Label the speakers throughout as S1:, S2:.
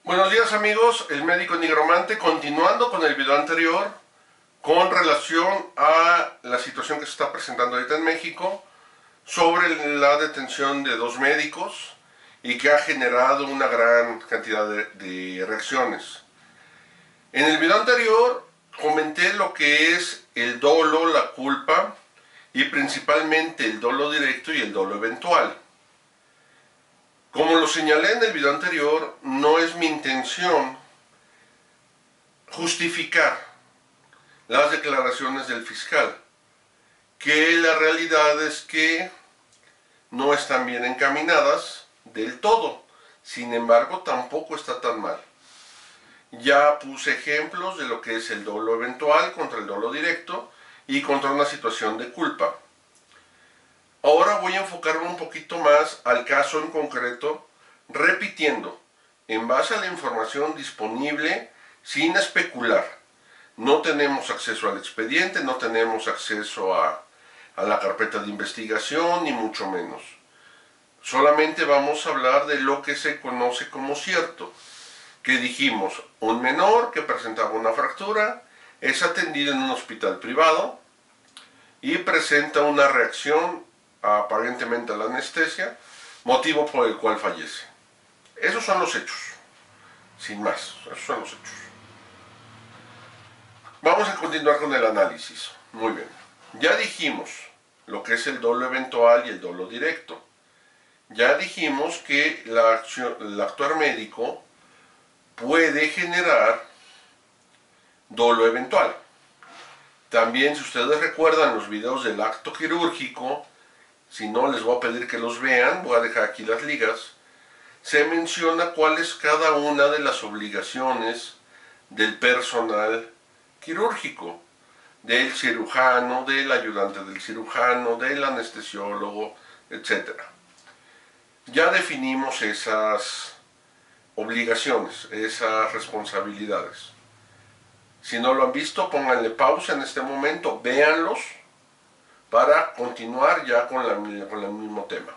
S1: Buenos días amigos, el médico nigromante, continuando con el video anterior con relación a la situación que se está presentando ahorita en México sobre la detención de dos médicos y que ha generado una gran cantidad de reacciones. En el video anterior comenté lo que es el dolo, la culpa y principalmente el dolo directo y el dolo eventual. Como lo señalé en el video anterior, no es mi intención justificar las declaraciones del fiscal, que la realidad es que no están bien encaminadas del todo. Sin embargo, tampoco está tan mal. Ya puse ejemplos de lo que es el dolo eventual contra el dolo directo y contra una situación de culpa. Ahora voy a enfocarme un poquito más al caso en concreto, repitiendo, en base a la información disponible, sin especular. No tenemos acceso al expediente, no tenemos acceso a la carpeta de investigación, ni mucho menos. Solamente vamos a hablar de lo que se conoce como cierto. Que dijimos, un menor que presentaba una fractura es atendido en un hospital privado y presenta una reacción aparentemente a la anestesia, motivo por el cual fallece. Esos son los hechos, sin más, esos son los hechos. Vamos a continuar con el análisis. Muy bien, ya dijimos lo que es el dolo eventual y el dolo directo. Ya dijimos que el actuar médico puede generar dolo eventual. También, si ustedes recuerdan los videos del acto quirúrgico, si no les voy a pedir que los vean, voy a dejar aquí las ligas, se menciona cuál es cada una de las obligaciones del personal quirúrgico, del cirujano, del ayudante del cirujano, del anestesiólogo, etc. Ya definimos esas obligaciones, esas responsabilidades. Si no lo han visto, pónganle pausa en este momento, véanlos para continuar ya con el mismo tema.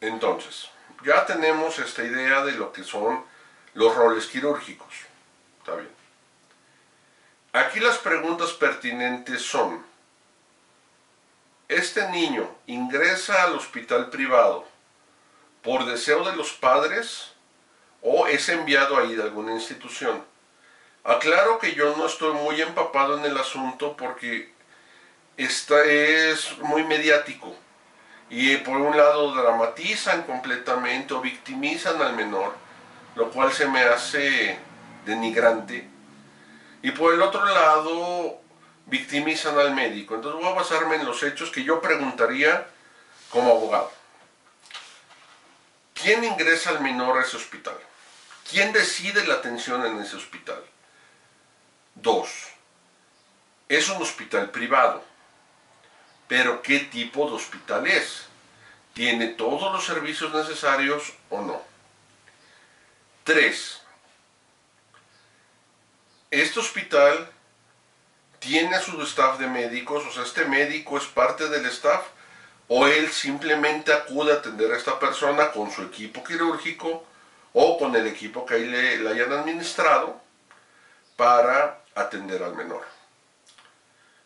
S1: Entonces, ya tenemos esta idea de lo que son los roles quirúrgicos. Está bien. Aquí las preguntas pertinentes son: ¿este niño ingresa al hospital privado por deseo de los padres o es enviado ahí de alguna institución? Aclaro que yo no estoy muy empapado en el asunto porque es muy mediático y por un lado dramatizan completamente o victimizan al menor, lo cual se me hace denigrante, y por el otro lado victimizan al médico. Entonces voy a basarme en los hechos que yo preguntaría como abogado. ¿Quién ingresa al menor a ese hospital? ¿Quién decide la atención en ese hospital? 2. Es un hospital privado. ¿Pero qué tipo de hospital es? ¿Tiene todos los servicios necesarios o no? 3. Este hospital tiene a su staff de médicos, o sea, este médico es parte del staff, o él simplemente acude a atender a esta persona con su equipo quirúrgico o con el equipo que ahí le hayan administrado para atender al menor.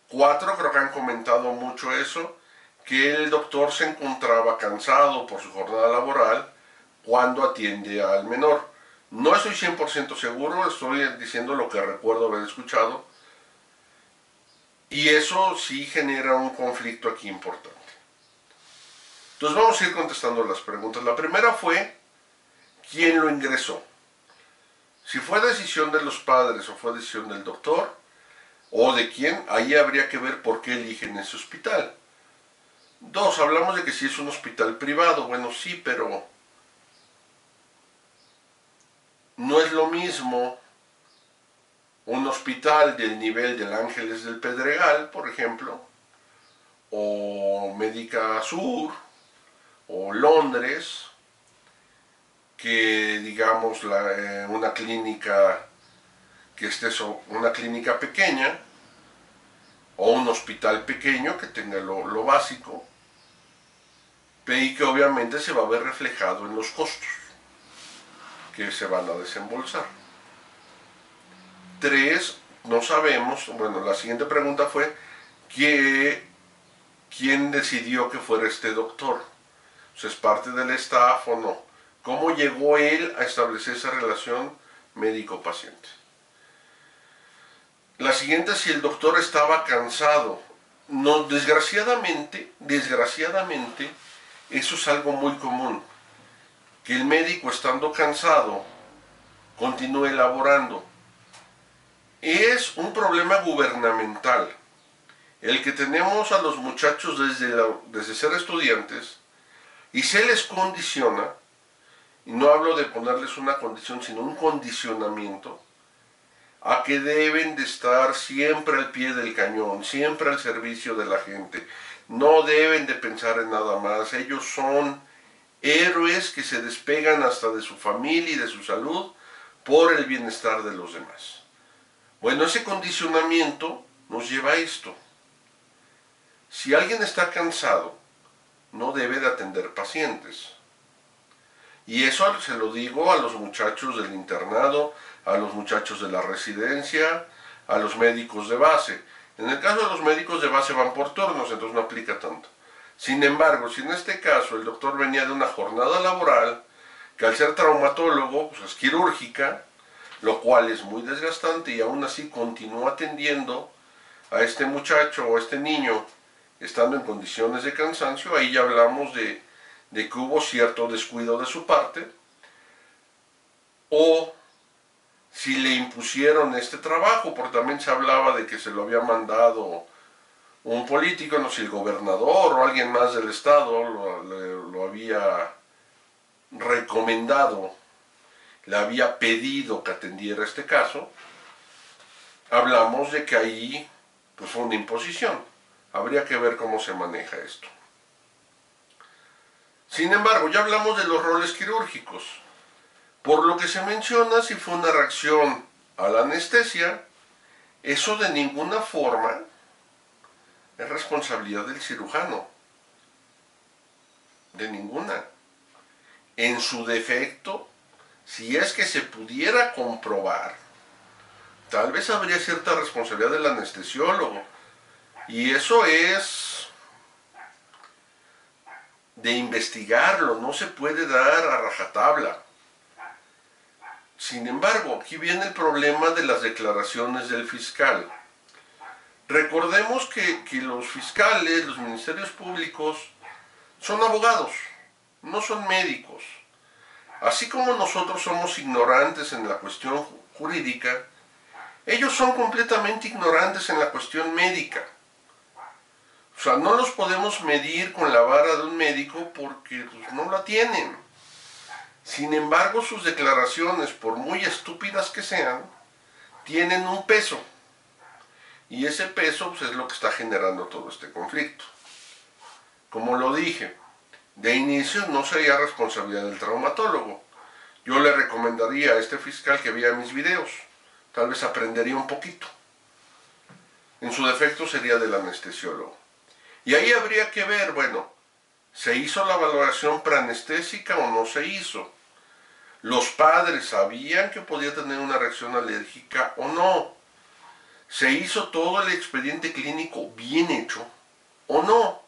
S1: 4, creo que han comentado mucho eso, que el doctor se encontraba cansado por su jornada laboral cuando atiende al menor. No estoy 100% seguro, estoy diciendo lo que recuerdo haber escuchado, y eso sí genera un conflicto aquí importante. Entonces vamos a ir contestando las preguntas. La primera fue, ¿quién lo ingresó? Si fue decisión de los padres o fue decisión del doctor, o de quién, ahí habría que ver por qué eligen ese hospital. 2, hablamos de que si es un hospital privado. Bueno, sí, pero no es lo mismo un hospital del nivel del Ángeles del Pedregal, por ejemplo, o Médica Sur, o Londres, que digamos una clínica que una clínica pequeña, o un hospital pequeño que tenga lo básico, y que obviamente se va a ver reflejado en los costos que se van a desembolsar. 3, no sabemos, bueno, la siguiente pregunta fue, ¿quién decidió que fuera este doctor? ¿Es parte del staff o no? ¿Cómo llegó él a establecer esa relación médico-paciente? La siguiente, si el doctor estaba cansado. No, desgraciadamente, eso es algo muy común. Que el médico, estando cansado, continúe laborando. Es un problema gubernamental. El que tenemos a los muchachos desde ser estudiantes y se les condiciona, y no hablo de ponerles una condición, sino un condicionamiento, a que deben de estar siempre al pie del cañón, siempre al servicio de la gente. No deben de pensar en nada más. Ellos son héroes que se despegan hasta de su familia y de su salud por el bienestar de los demás. Bueno, ese condicionamiento nos lleva a esto. Si alguien está cansado, no debe de atender pacientes. Y eso se lo digo a los muchachos del internado, a los muchachos de la residencia, a los médicos de base. En el caso de los médicos de base van por turnos, entonces no aplica tanto. Sin embargo, si en este caso el doctor venía de una jornada laboral, que al ser traumatólogo, pues es quirúrgica, lo cual es muy desgastante, y aún así continúa atendiendo a este muchacho o a este niño estando en condiciones de cansancio, ahí ya hablamos de que hubo cierto descuido de su parte, o si le impusieron este trabajo, porque también se hablaba de que se lo había mandado un político, no sé si el gobernador o alguien más del estado lo había recomendado, le había pedido que atendiera este caso. Hablamos de que ahí pues fue una imposición. Habría que ver cómo se maneja esto. Sin embargo, ya hablamos de los roles quirúrgicos. Por lo que se menciona, si fue una reacción a la anestesia, eso de ninguna forma es responsabilidad del cirujano. De ninguna. En su defecto, si es que se pudiera comprobar, tal vez habría cierta responsabilidad del anestesiólogo. Y eso es de investigarlo, no se puede dar a rajatabla. Sin embargo, aquí viene el problema de las declaraciones del fiscal. Recordemos que los fiscales, los ministerios públicos, son abogados, no son médicos. Así como nosotros somos ignorantes en la cuestión jurídica, ellos son completamente ignorantes en la cuestión médica. O sea, no los podemos medir con la vara de un médico porque pues, no la tienen. Sin embargo, sus declaraciones, por muy estúpidas que sean, tienen un peso. Y ese peso pues, es lo que está generando todo este conflicto. Como lo dije, de inicio no sería responsabilidad del traumatólogo. Yo le recomendaría a este fiscal que vea mis videos. Tal vez aprendería un poquito. En su defecto sería del anestesiólogo. Y ahí habría que ver, bueno, ¿se hizo la valoración preanestésica o no se hizo? ¿Los padres sabían que podía tener una reacción alérgica o no? ¿Se hizo todo el expediente clínico bien hecho o no?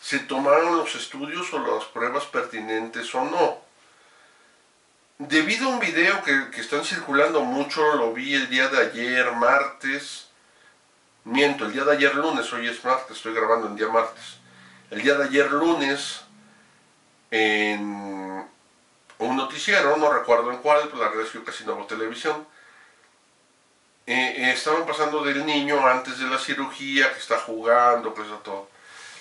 S1: ¿Se tomaron los estudios o las pruebas pertinentes o no? Debido a un video que están circulando mucho, lo vi el día de ayer, martes, el día de ayer lunes, hoy es martes, estoy grabando el día martes. El día de ayer lunes, en un noticiero, no recuerdo en cuál, pues la verdad es que yo casi no veo televisión, estaban pasando del niño antes de la cirugía, que está jugando, que eso todo.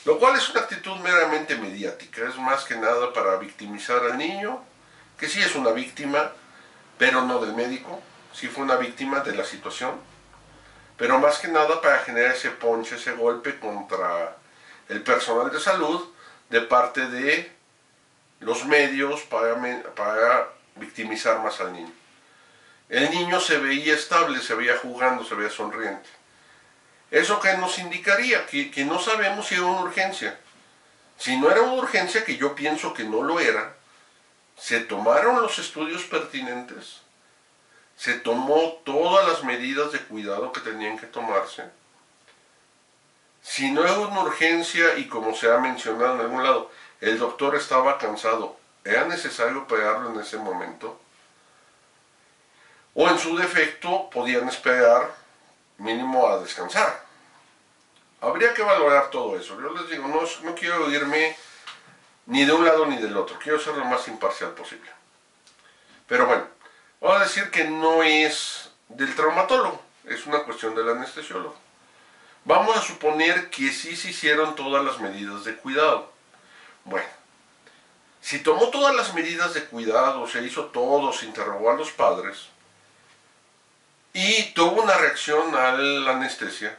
S1: Lo cual es una actitud meramente mediática, es más que nada para victimizar al niño, que sí es una víctima, pero no del médico, sí fue una víctima de la situación, pero más que nada para generar ese ponche, ese golpe contra el personal de salud de parte de los medios para victimizar más al niño. El niño se veía estable, se veía jugando, se veía sonriente. ¿Eso qué nos indicaría? Que no sabemos si era una urgencia. Si no era una urgencia, que yo pienso que no lo era, se tomaron los estudios pertinentes, se tomó todas las medidas de cuidado que tenían que tomarse. Si no era una urgencia y como se ha mencionado en algún lado, el doctor estaba cansado, ¿era necesario operarlo en ese momento? O en su defecto podían esperar mínimo a descansar. Habría que valorar todo eso. Yo les digo, no quiero irme ni de un lado ni del otro, quiero ser lo más imparcial posible. Pero bueno, voy a decir que no es del traumatólogo, es una cuestión del anestesiólogo. Vamos a suponer que sí se hicieron todas las medidas de cuidado. Bueno, si tomó todas las medidas de cuidado, se hizo todo, se interrogó a los padres y tuvo una reacción a la anestesia,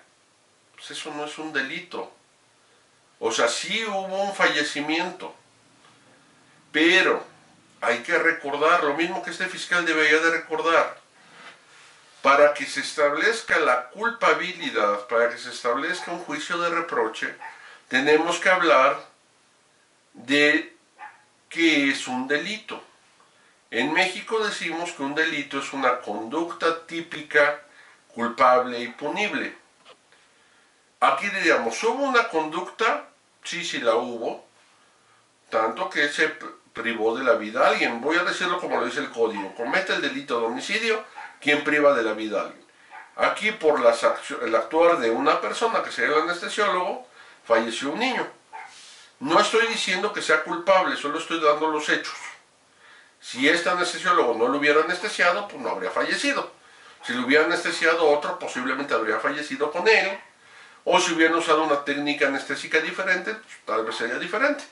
S1: pues eso no es un delito. O sea, sí hubo un fallecimiento, pero hay que recordar, lo mismo que este fiscal debería de recordar, para que se establezca la culpabilidad, para que se establezca un juicio de reproche, tenemos que hablar de qué es un delito. En México decimos que un delito es una conducta típica, culpable y punible. Aquí diríamos, ¿hubo una conducta? Sí la hubo, tanto que se privó de la vida a alguien. Voy a decirlo como lo dice el código: comete el delito de homicidio quien priva de la vida a alguien. Aquí por el actuar de una persona, que sería el anestesiólogo, falleció un niño. No estoy diciendo que sea culpable, solo estoy dando los hechos. Si este anestesiólogo no lo hubiera anestesiado, pues no habría fallecido. Si lo hubiera anestesiado otro, posiblemente habría fallecido con él. O si hubieran usado una técnica anestésica diferente, pues tal vez sería diferente.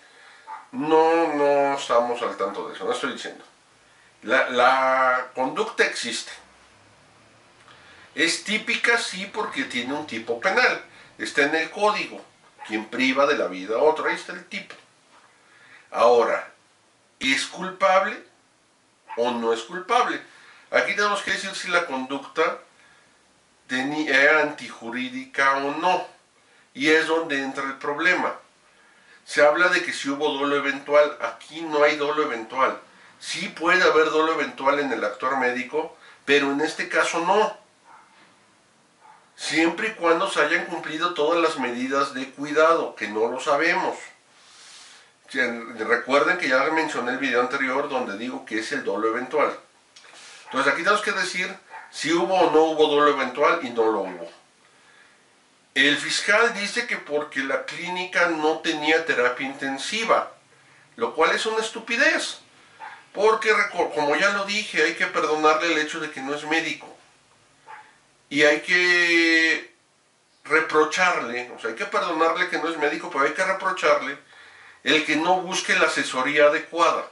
S1: No estamos al tanto de eso, no estoy diciendo. La conducta existe. Es típica, sí, porque tiene un tipo penal. Está en el código. Quien priva de la vida a otro, ahí está el tipo. Ahora, ¿es culpable o no es culpable? Aquí tenemos que decir si la conducta era antijurídica o no. Y es donde entra el problema. Se habla de que si hubo dolo eventual. Aquí no hay dolo eventual. Sí puede haber dolo eventual en el actuar médico, pero en este caso no. Siempre y cuando se hayan cumplido todas las medidas de cuidado, que no lo sabemos. Recuerden que ya mencioné el video anterior donde digo que es el dolo eventual. Entonces aquí tenemos que decir si hubo o no hubo dolo eventual, y no lo hubo. El fiscal dice que porque la clínica no tenía terapia intensiva, lo cual es una estupidez. Porque, como ya lo dije, hay que perdonarle el hecho de que no es médico. Y hay que reprocharle, o sea, hay que perdonarle que no es médico, pero hay que reprocharle el que no busque la asesoría adecuada.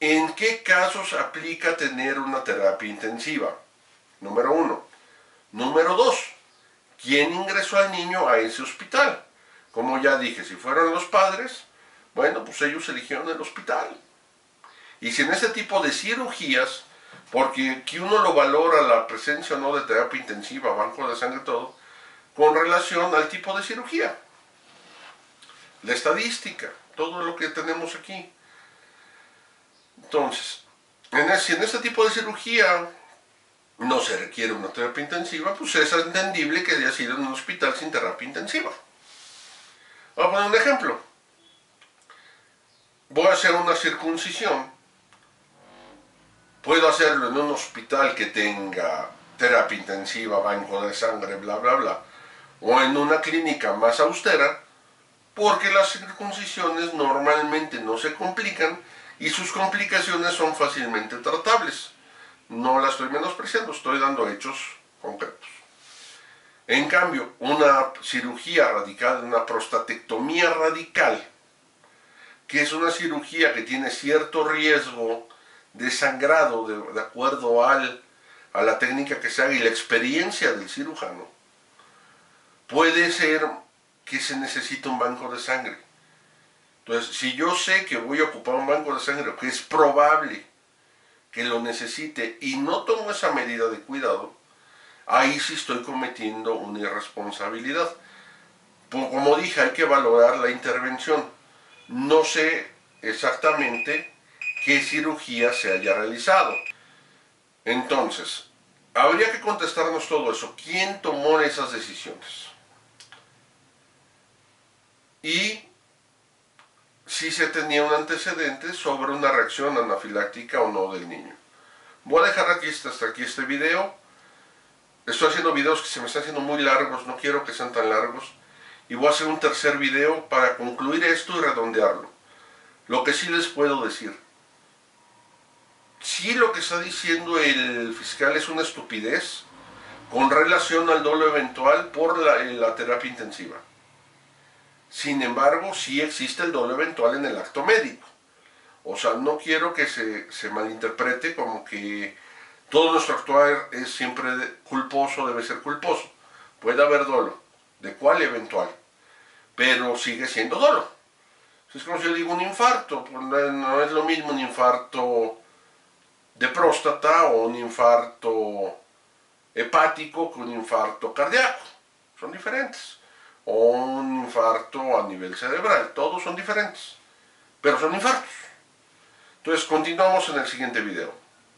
S1: ¿En qué casos aplica tener una terapia intensiva? Número 1. Número 2. ¿Quién ingresó al niño a ese hospital? Como ya dije, si fueron los padres, bueno, pues ellos eligieron el hospital. Y si en ese tipo de cirugías, porque aquí uno lo valora la presencia o no de terapia intensiva, banco de sangre, todo, con relación al tipo de cirugía. La estadística, todo lo que tenemos aquí. Entonces, si en este tipo de cirugía no se requiere una terapia intensiva, pues es entendible que haya sido en un hospital sin terapia intensiva. Voy a poner un ejemplo. Voy a hacer una circuncisión. Puedo hacerlo en un hospital que tenga terapia intensiva, banco de sangre, bla, bla, bla. O en una clínica más austera, porque las circuncisiones normalmente no se complican y sus complicaciones son fácilmente tratables. No la estoy menospreciando, estoy dando hechos concretos. En cambio, una cirugía radical, una prostatectomía radical, que es una cirugía que tiene cierto riesgo de sangrado de acuerdo a la técnica que se haga y la experiencia del cirujano, puede ser que se necesite un banco de sangre. Entonces, si yo sé que voy a ocupar un banco de sangre, que es probable que lo necesite, y no tomo esa medida de cuidado, ahí sí estoy cometiendo una irresponsabilidad. Como dije, hay que valorar la intervención. No sé exactamente qué cirugía se haya realizado. Entonces, habría que contestarnos todo eso. ¿Quién tomó esas decisiones? Y si se tenía un antecedente sobre una reacción anafiláctica o no del niño. Voy a dejar aquí hasta aquí este video. Estoy haciendo videos que se me están haciendo muy largos, no quiero que sean tan largos. Y voy a hacer un tercer video para concluir esto y redondearlo. Lo que sí les puedo decir. Si lo que está diciendo el fiscal es una estupidez con relación al dolo eventual por la terapia intensiva. Sin embargo, sí existe el dolo eventual en el acto médico. O sea, no quiero que se malinterprete como que todo nuestro actuar es siempre culposo, debe ser culposo. Puede haber dolo. ¿De cuál eventual? Pero sigue siendo dolo. Es como si yo digo un infarto. Pues no es lo mismo un infarto de próstata o un infarto hepático que un infarto cardíaco. Son diferentes. O un infarto a nivel cerebral. Todos son diferentes. Pero son infartos. Entonces continuamos en el siguiente video.